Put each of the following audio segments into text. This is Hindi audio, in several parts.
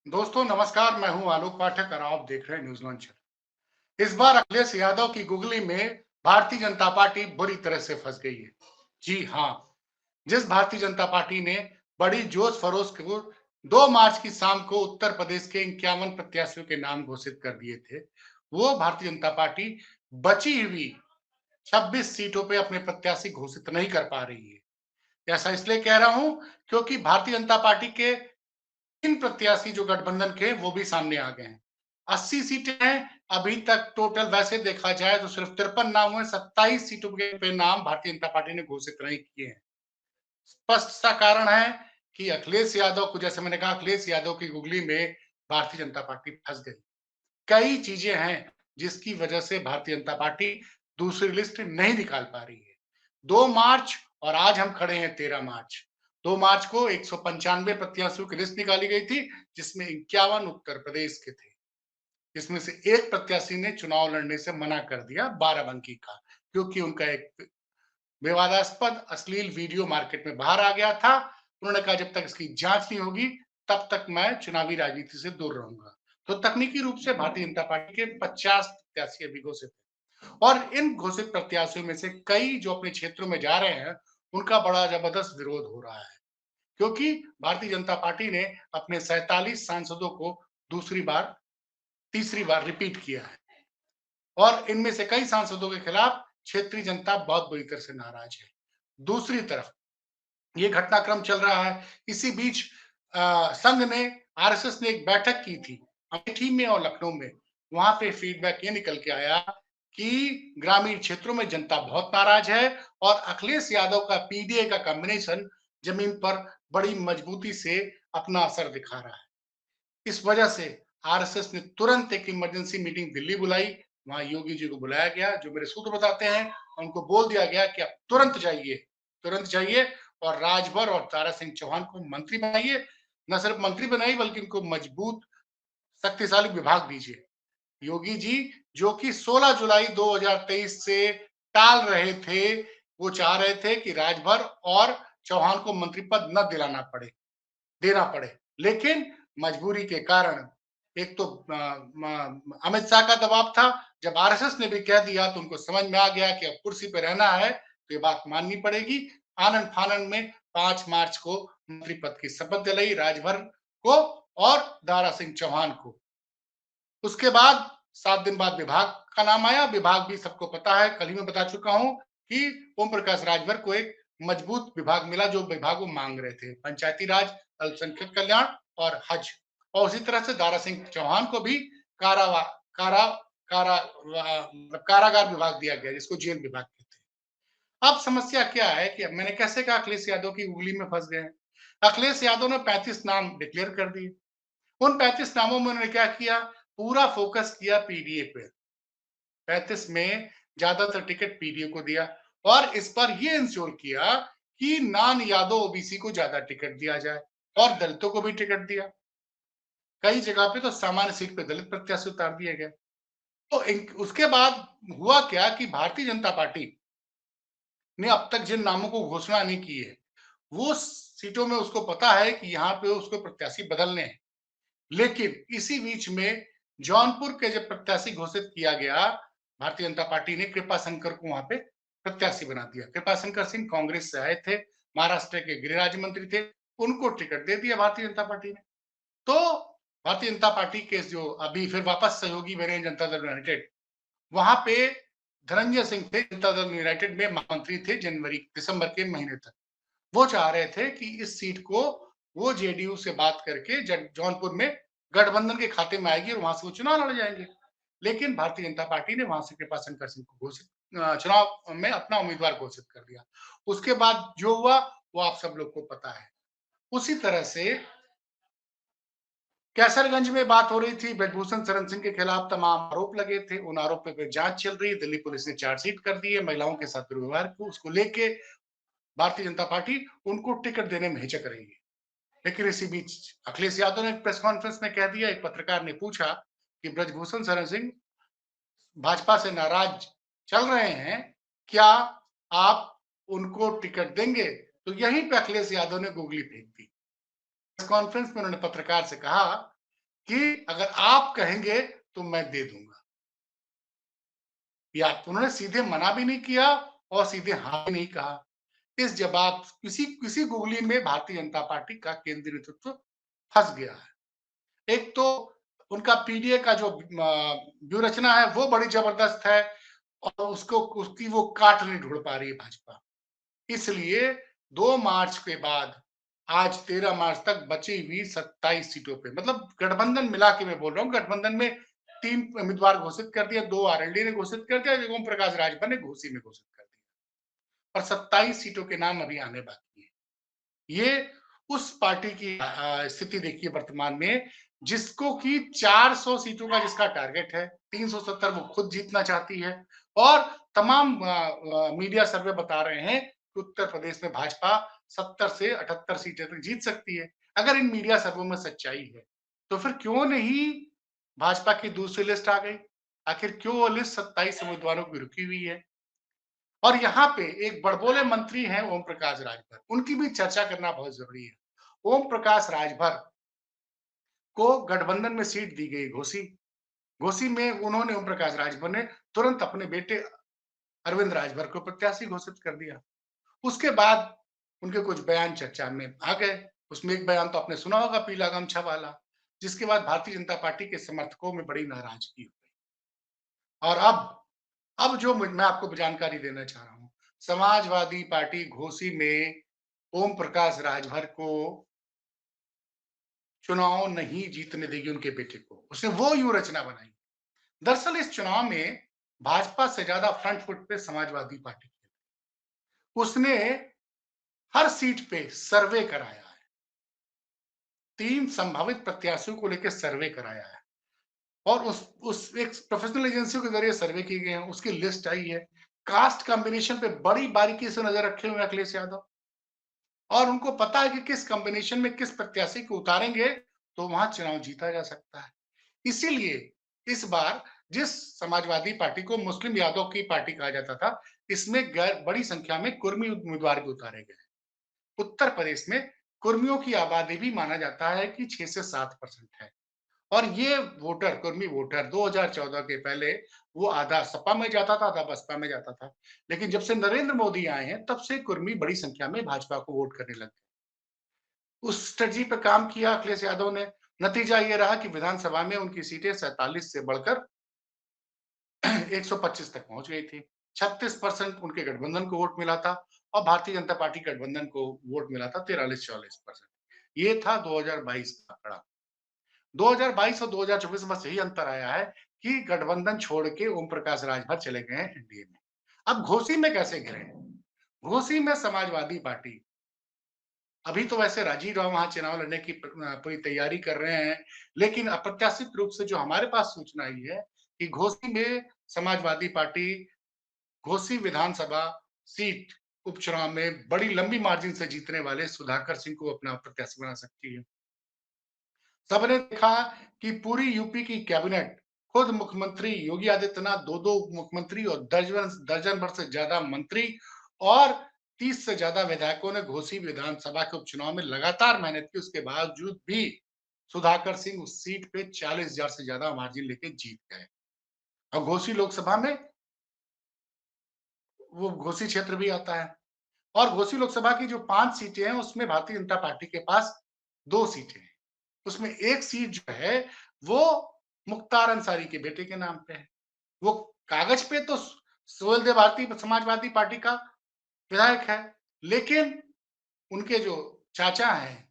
दोस्तों नमस्कार, मैं हूं आलोक पाठक और आप देख रहे हैं न्यूज लॉन्चर। इस बार अखिलेश यादव की गुगली में भारतीय जनता पार्टी बुरी तरह से फंस गई है। जी हां, जिस भारतीय जनता पार्टी ने बड़ी जोश फरोश को 2 मार्च की शाम को उत्तर प्रदेश के 51 प्रत्याशियों के नाम घोषित कर दिए थे, वो भारतीय जनता पार्टी बची हुई 26 सीटों पे अपने प्रत्याशी घोषित नहीं कर पा रही है। ऐसा इसलिए कह रहा हूं क्योंकि भारतीय जनता पार्टी के 3 प्रत्याशी जो गठबंधन के वो भी सामने आ गए हैं। 80 सीटें हैं अभी तक टोटल, वैसे देखा जाए तो सिर्फ 53 नाम हुए, 27 सीटों के पे नाम भारतीय जनता पार्टी ने घोषित नहीं किए हैं। स्पष्ट सा कारण है कि अखिलेश यादव को, जैसे मैंने कहा, अखिलेश यादव की गुगली में भारतीय जनता पार्टी फंस गई। कई चीजें हैं जिसकी वजह से भारतीय जनता पार्टी दूसरी लिस्ट नहीं निकाल पा रही है। 2 मार्च और आज हम खड़े हैं 13 मार्च। 2 मार्च को 195 प्रत्याशियों की लिस्ट निकाली गई थी, जिसमें 51 उत्तर प्रदेश के थे। इसमें से एक प्रत्याशी ने चुनाव लड़ने से मना कर दिया, बाराबंकी का, क्योंकि उनका एक विवादास्पद अश्लील वीडियो मार्केट में बाहर आ गया था। उन्होंने कहा जब तक इसकी जांच नहीं होगी तब तक मैं चुनावी राजनीति से दूर रहूंगा। तो तकनीकी रूप से भारतीय जनता पार्टी के 50 प्रत्याशी अभी घोषित हैं और इन घोषित प्रत्याशियों में से कई जो अपने क्षेत्रों में जा रहे हैं, उनका बड़ा जबरदस्त विरोध हो रहा है, क्योंकि भारतीय जनता पार्टी ने अपने 47 सांसदों को दूसरी बार तीसरी बार रिपीट किया है और इनमें से कई सांसदों के खिलाफ क्षेत्रीय जनता बहुत बुरी तरह से नाराज है। दूसरी तरफ ये घटनाक्रम चल रहा है। इसी बीच संघ ने, आरएसएस ने एक बैठक की थी अमेठी में और लखनऊ में। वहां पे फीडबैक ये निकल के आया कि ग्रामीण क्षेत्रों में जनता बहुत नाराज है और अखिलेश यादव का पीडीए का कॉम्बिनेशन जमीन पर बड़ी मजबूती से अपना असर दिखा रहा है। इस वजह से आरएसएस ने तुरंत एक इमरजेंसी मीटिंग दिल्ली बुलाई। वहां योगी जी को बुलाया गया, जो मेरे सूत्र बताते हैं। उनको बोल दिया गया कि आप तुरंत जाइए और राजभर और तारा सिंह चौहान को मंत्री बनाइए। न सिर्फ मंत्री बनाइए बल्कि उनको मजबूत शक्तिशाली विभाग दीजिए। योगी जी, जो कि 16 जुलाई 2023 से टाल रहे थे, वो चाह रहे थे कि राजभर और चौहान को मंत्री पद न दिलाना पड़े, देना पड़े। लेकिन मजबूरी के कारण, एक तो अमित शाह का दबाव था। जब आरएसएस ने भी कह दिया तो उनको समझ में आ गया कि अब कुर्सी पे रहना है तो ये बात माननी पड़ेगी। आनन फानन में 5 मार्च को मंत्री पद की शपथ दिलाई राजभर को और दारा सिंह चौहान को। उसके बाद 7 दिन बाद विभाग का नाम आया। विभाग भी सबको पता है, कल ही मैं बता चुका हूं कि ओम प्रकाश राजभर को एक मजबूत विभाग मिला, जो विभाग वो मांग रहे थे, पंचायती राज, अल्पसंख्यक कल्याण और हज। और उसी तरह से दारा सिंह चौहान को भी कारावा कारा कारा कारागार विभाग दिया गया, जिसको जेल विभाग कहते हैं। अब समस्या क्या है कि अब मैंने कैसे कहा अखिलेश यादव की उंगली में फंस गए। अखिलेश यादव ने 35 नाम डिक्लेयर कर दिए। उन 35 नामों में उन्होंने क्या किया, पूरा फोकस किया पीडीए पे। 35 में ज्यादातर टिकट पीडीए को दिया और इस पर यह इंश्योर किया कि नॉन यादव ओबीसी को ज्यादा टिकट दिया जाए और दलितों को भी टिकट दिया। कई जगह पे तो सामान्य सीट पे दलित प्रत्याशी उतार दिए गए। तो उसके बाद हुआ क्या कि भारतीय जनता पार्टी ने अब तक जिन नामों को घोषणा नहीं की है, वो सीटों में उसको पता है कि यहाँ पे उसको प्रत्याशी बदलने हैं। लेकिन इसी बीच में जौनपुर के जब प्रत्याशी घोषित किया गया, भारतीय जनता पार्टी ने कृपा शंकर को वहां पे प्रत्याशी बना दिया। कृपा शंकर सिंह कांग्रेस से आए थे, महाराष्ट्र के गृह राज्य मंत्री थे, उनको टिकट दे दिया भारतीय जनता पार्टी ने। तो भारतीय जनता पार्टी के जो अभी फिर वापस सहयोगी बने जनता दल यूनाइटेड, वहां पे धनंजय सिंह थे, जनता दल यूनाइटेड में महामंत्री थे जनवरी दिसंबर के महीने तक। वो चाह रहे थे कि इस सीट को वो जेडीयू से बात करके जौनपुर में गठबंधन के खाते में आएगी और वहां से वो चुनाव लड़ जाएंगे। लेकिन भारतीय जनता पार्टी ने वहां से कृपा शंकर सिंह को चुनाव में अपना उम्मीदवार घोषित कर दिया। उसके बाद जो हुआ वो आप सब लोग को पता है। उसी तरह से कैसरगंज में बात हो रही थी, ब्रजभूषण शरण सिंह के खिलाफ तमाम आरोप लगे थे। उन आरोपों पर जांच चल रही है। दिल्ली पुलिस ने चार्जशीट कर दी है महिलाओं के साथ दुर्व्यवहार को, उसको लेके भारतीय जनता पार्टी उनको टिकट देने में हिचक रही है। लेकिन इसी बीच अखिलेश यादव ने एक प्रेस कॉन्फ्रेंस में कह दिया, एक पत्रकार ने पूछा कि ब्रजभूषण शरण सिंह भाजपा से नाराज चल रहे हैं, क्या आप उनको टिकट देंगे? तो यहीं पे अखिलेश यादव ने गोगली फेंक दी। प्रेस कॉन्फ्रेंस में उन्होंने पत्रकार से कहा कि अगर आप कहेंगे तो मैं दे दूंगा, या उन्होंने सीधे मना भी नहीं किया और सीधे हाँ भी नहीं कहा। इस जवाब किसी किसी गुगली में भारतीय जनता पार्टी का केंद्रीय नेतृत्व फंस गया है। एक तो उनका पीडीए का जो व्यूह रचना है वो बड़ी जबरदस्त है, और उसको उसकी वो काट नहीं ढूंढ पा रही है भाजपा। इसलिए 2 मार्च के बाद आज 13 मार्च तक बची हुई 27 सीटों पे, मतलब गठबंधन मिला के मैं बोल रहा हूँ, गठबंधन में 3 उम्मीदवार घोषित कर दिया, 2 आरएलडी ने घोषित कर दिया, एक ओम प्रकाश राजभर ने घोसी में घोषित कर दिया, और 27 सीटों के नाम अभी आने बाकी हैं। ये उस पार्टी की स्थिति देखिए वर्तमान में, जिसको कि 400 सीटों का जिसका टारगेट है, 370 वो खुद जीतना चाहती है, और तमाम मीडिया सर्वे बता रहे हैं कि उत्तर प्रदेश में भाजपा 70 से 78 सीटें तक जीत सकती है। अगर इन मीडिया सर्वे में सच्चाई है, तो फिर क्यों नहीं भाजपा की दूसरी लिस्ट आ गई? आखिर क्यों वो लिस्ट 27 उम्मीदवारों की रुकी हुई है? और यहाँ पे एक बड़बोले मंत्री हैं ओम प्रकाश राजभर, उनकी भी चर्चा करना बहुत जरूरी है। ओम प्रकाश राजभर को गठबंधन में सीट दी गई घोसी। घोसी में उन्होंने, ओम प्रकाश राजभर ने तुरंत अपने बेटे अरविंद राजभर को प्रत्याशी घोषित कर दिया। उसके बाद उनके कुछ बयान चर्चा में आ गए। उसमें एक बयान तो आपने सुना होगा, पीला गमछा वाला, जिसके बाद भारतीय जनता पार्टी के समर्थकों में बड़ी नाराजगी हो गई। और अब जो मैं आपको जानकारी देना चाह रहा हूँ, समाजवादी पार्टी घोसी में ओम प्रकाश राजभर को चुनाव नहीं जीतने देगी उनके बेटे को। उसने वो व्यूह रचना बनाई। दरअसल इस चुनाव में भाजपा से ज्यादा फ्रंट फुट पे समाजवादी पार्टी थी। उसने हर सीट पे सर्वे कराया है। 3 संभावित प्रत्याशियों को लेकर सर्वे कराया है, और उस एक प्रोफेशनल एजेंसी के जरिए सर्वे किए गए हैं, उसकी लिस्ट आई है। कास्ट कॉम्बिनेशन पे बड़ी बारीकी से नजर रखे हुए अखिलेश यादव, और उनको पता है कि किस कॉम्बिनेशन में किस प्रत्याशी को उतारेंगे तो वहां चुनाव जीता जा सकता है। इसीलिए इस बार जिस समाजवादी पार्टी को मुस्लिम यादव की पार्टी कहा जाता था, इसमें गैर बड़ी संख्या में कुर्मी उम्मीदवार भी उतारे गए। उत्तर प्रदेश में कुर्मियों की आबादी भी माना जाता है कि 6 से 7% है, और ये वोटर, कुर्मी वोटर 2014 के पहले वो आधा सपा में जाता था, आधा बसपा में जाता था। लेकिन जब से नरेंद्र मोदी आए हैं, तब से कुर्मी बड़ी संख्या में भाजपा को वोट करने लग गए। उस स्ट्रेटजी पे काम किया अखिलेश यादव ने। नतीजा ये रहा कि विधानसभा में उनकी सीटें 47 से बढ़कर 125 तक पहुंच गई थी। 36% उनके गठबंधन को वोट मिला था, और भारतीय जनता पार्टी गठबंधन को वोट मिला था 43-44%। ये था 2022 का आंकड़ा। 2022 और 2024 में बस यही अंतर आया है कि गठबंधन छोड़ के ओम प्रकाश राजभर चले गए हैं एनडीए में। अब घोसी में कैसे गिरे? घोसी में समाजवादी पार्टी, अभी तो वैसे राजीव राव वहां चुनाव लड़ने की पूरी तैयारी कर रहे हैं, लेकिन अप्रत्याशित रूप से जो हमारे पास सूचना आई है कि घोसी में समाजवादी पार्टी घोसी विधानसभा सीट उपचुनाव में बड़ी लंबी मार्जिन से जीतने वाले सुधाकर सिंह को अपना प्रत्याशी बना सकती है। सबने देखा कि पूरी यूपी की कैबिनेट, खुद मुख्यमंत्री योगी आदित्यनाथ, 2-2 मुख्यमंत्री और दर्जन दर्जन भर से ज्यादा मंत्री और 30 से ज्यादा विधायकों ने घोसी विधानसभा के उपचुनाव में लगातार मेहनत की। उसके बावजूद भी सुधाकर सिंह उस सीट पे 40,000 से ज्यादा मार्जिन लेके जीत गए। और घोसी लोकसभा में वो घोसी क्षेत्र भी आता है, और घोसी लोकसभा की जो 5 सीटें हैं, उसमें भारतीय जनता पार्टी के पास 2 सीटें हैं। उसमें एक सीट जो है वो मुख्तार अंसारी के बेटे के नाम पे है। वो कागज पे तो सुहेल देव भारती समाजवादी पार्टी का विधायक है, लेकिन उनके जो चाचा हैं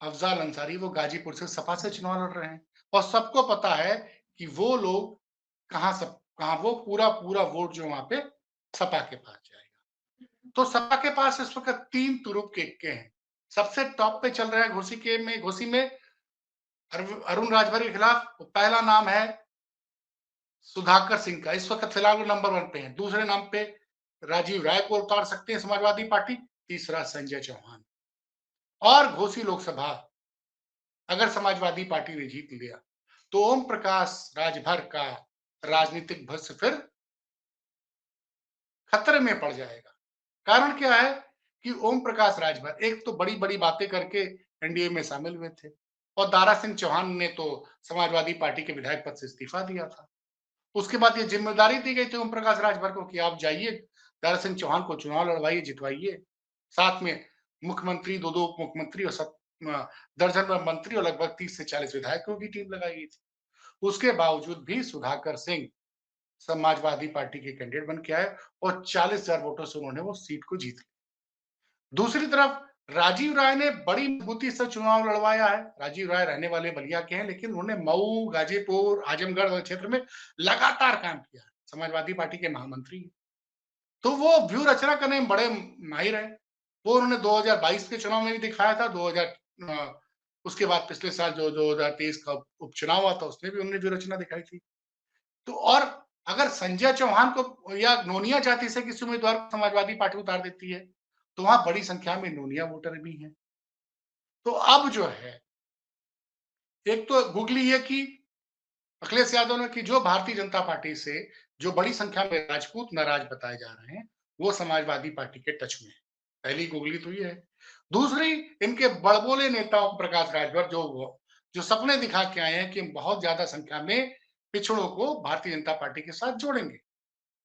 अफजाल अंसारी, वो गाजीपुर से सपा से चुनाव लड़ रहे हैं, और सबको पता है कि वो लोग कहाँ वो पूरा पूरा वोट जो वहां पे सपा के पास जाएगा। तो सपा के पास इस वक्त 3 तुरुप के इक्के हैं। सबसे टॉप पे चल रहा है घोसी में अरुण राजभर के खिलाफ पहला नाम है सुधाकर सिंह का, इस वक्त फिलहाल वो नंबर 1 पे है। दूसरे नाम पे राजीव राय को उतार सकते हैं समाजवादी पार्टी, तीसरा संजय चौहान। और घोसी लोकसभा अगर समाजवादी पार्टी ने जीत लिया, तो ओम प्रकाश राजभर का राजनीतिक भविष्य फिर खतरे में पड़ जाएगा। कारण क्या है कि ओम प्रकाश राजभर एक तो बड़ी-बड़ी बातें करके एनडीए में शामिल हुए थे, और दारा सिंह चौहान ने तो समाजवादी पार्टी के विधायक पद से इस्तीफा दिया था। उसके बाद ये जिम्मेदारी दी गई थी ओम प्रकाश राजभर को कि आप जाइए, दारा सिंह चौहान को चुनाव लड़वाइए, जितवाइए। साथ में मुख्यमंत्री, 2-2 उप मुख्यमंत्री और दर्जन भर मंत्री और लगभग 30 से 40 विधायकों की टीम लगाई गई थी। उसके बावजूद भी सुधाकर सिंह समाजवादी पार्टी के कैंडिडेट बन के आए और 40,000 वोटों से उन्होंने वो सीट को जीत लिया। दूसरी तरफ राजीव राय ने बड़ी मजबूती से चुनाव लड़वाया है। राजीव राय रहने वाले बलिया के हैं, लेकिन उन्होंने मऊ, गाजीपुर, आजमगढ़ क्षेत्र में लगातार काम किया है। समाजवादी पार्टी के महामंत्री हैं। तो वो व्यूह रचना करने में बड़े माहिर हैं। वो उन्होंने 2022 के चुनाव में भी दिखाया था। 2000 उसके बाद पिछले साल जो 2023 का उपचुनाव हुआ था, उसमें भी उन्होंने व्यूह रचना दिखाई थी। तो और अगर संजय चौहान को या नोनिया जाति से किसी उम्मीदवार को समाजवादी पार्टी उतार देती है, तो वहां बड़ी संख्या में नोनिया वोटर भी हैं। तो अब जो है, एक तो गुगली ये कि अखिलेश यादव ने कि जो भारतीय जनता पार्टी से जो बड़ी संख्या में राजपूत नाराज बताए जा रहे हैं, वो समाजवादी पार्टी के टच में है। पहली गुगली तो ये है। दूसरी, इनके बड़बोले नेताओं प्रकाश राजभर जो सपने दिखा के आए हैं कि हम बहुत ज्यादा संख्या में पिछड़ों को भारतीय जनता पार्टी के साथ जोड़ेंगे।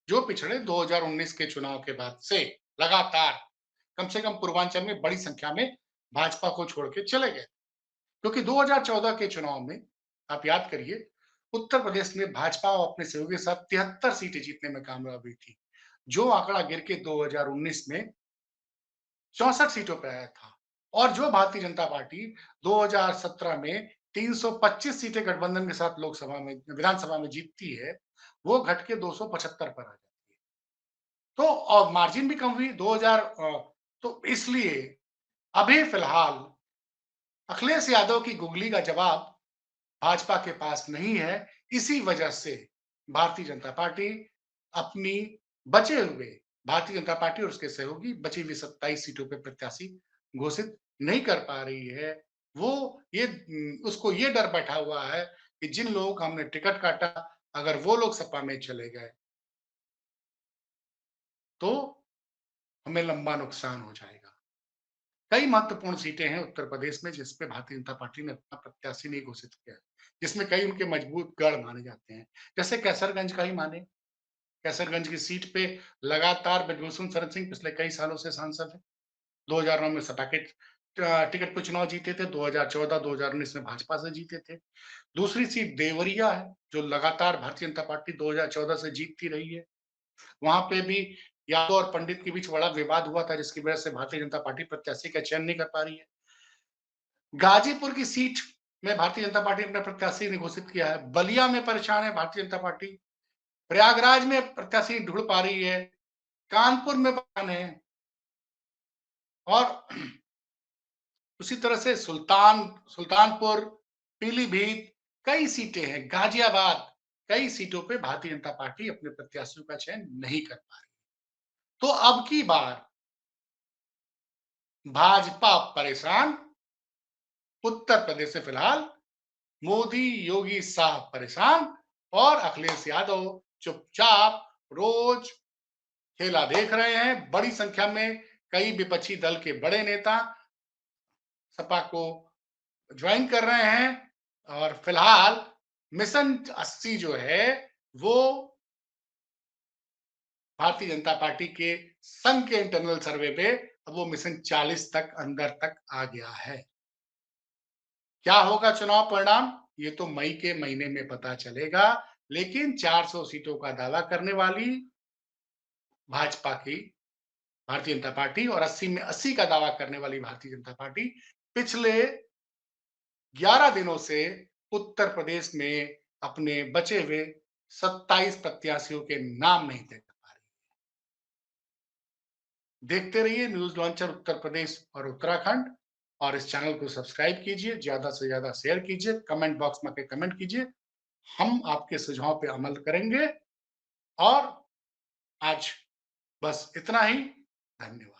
जो पिछड़े 2019 के चुनाव के बाद से लगातार कम से कम पूर्वांचल में बड़ी संख्या में भाजपा को छोड़ के चले गए। क्योंकि 2014 के चुनाव में आप याद करिए, उत्तर प्रदेश में भाजपा और अपने सहयोगी के साथ 73 सीटें जीतने में कामयाब हुई थी, जो आंकड़ा गिर के 2019 में 64 सीटों पर आया था। और जो भारतीय जनता पार्टी 2017 में 325 सीटें गठबंधन के साथ लोकसभा में, विधानसभा में जीतती है, वो घट के 275 पर आ जाती है। तो और मार्जिन भी कम हुई 2000 तो इसलिए अभी फिलहाल अखिलेश यादव की गुगली का जवाब भाजपा के पास नहीं है। इसी वजह से भारतीय जनता पार्टी अपनी बचे हुए भारतीय जनता पार्टी और उसके सहयोगी बची हुई 27 सीटों पे प्रत्याशी घोषित नहीं कर पा रही है। वो ये उसको ये डर बैठा हुआ है कि जिन लोगों का हमने टिकट काटा, अगर वो लोग सपा में चले गए तो हमें लंबा नुकसान हो जाएगा। कई महत्वपूर्ण सीटें हैं उत्तर प्रदेश में जिसपे भारतीय जनता पार्टी ने अपना प्रत्याशी नहीं घोषित किया है, जिसमें कई उनके मजबूत गढ़ माने जाते हैं। जैसे कैसरगंज का ही माने, कैसरगंज की सीट पे लगातार ब्रजभूषण शरण सिंह पिछले कई सालों से सांसद हैं। 2009 में सपा के टिकट पे चुनाव जीते थे, 2014, 2019 में भाजपा से जीते थे। दूसरी सीट देवरिया है, जो लगातार भारतीय जनता पार्टी 2014 से जीतती रही है। वहां पे भी यादव और पंडित के बीच बड़ा विवाद हुआ था, जिसकी वजह से भारतीय जनता पार्टी प्रत्याशी का चयन नहीं कर पा रही है। गाजीपुर की सीट में भारतीय जनता पार्टी अपने प्रत्याशी ने घोषित किया है। बलिया में परेशान है भारतीय जनता पार्टी। प्रयागराज में प्रत्याशी ढूंढ पा रही है। कानपुर में परेशान है। और उसी तरह से सुल्तानपुर, पीलीभीत कई सीटें हैं, गाजियाबाद कई सीटों पे भारतीय जनता पार्टी अपने प्रत्याशियों का चयन नहीं कर पा रही। तो अब की बार भाजपा परेशान, उत्तर प्रदेश से फिलहाल मोदी, योगी साहब परेशान और अखिलेश यादव चुपचाप रोज खेला देख रहे हैं। बड़ी संख्या में कई विपक्षी दल के बड़े नेता सपा को ज्वाइन कर रहे हैं और फिलहाल मिशन 80 जो है वो भारतीय जनता पार्टी के संघ के इंटरनल सर्वे पे अब वो मिशन 40 तक अंदर तक आ गया है। क्या होगा चुनाव परिणाम, ये तो मई के महीने में पता चलेगा। लेकिन 400 सीटों का दावा करने वाली भाजपा की भारतीय जनता पार्टी और 80 में 80 का दावा करने वाली भारतीय जनता पार्टी पिछले 11 दिनों से उत्तर प्रदेश में अपने बचे हुए 27 प्रत्याशियों के नाम नहीं तय कर पा रही। देखते रहिए न्यूज लॉन्चर उत्तर प्रदेश और उत्तराखंड और इस चैनल को सब्सक्राइब कीजिए, ज्यादा से ज्यादा शेयर कीजिए, कमेंट बॉक्स में कमेंट कीजिए। हम आपके सुझाव पे अमल करेंगे। और आज बस इतना ही। धन्यवाद।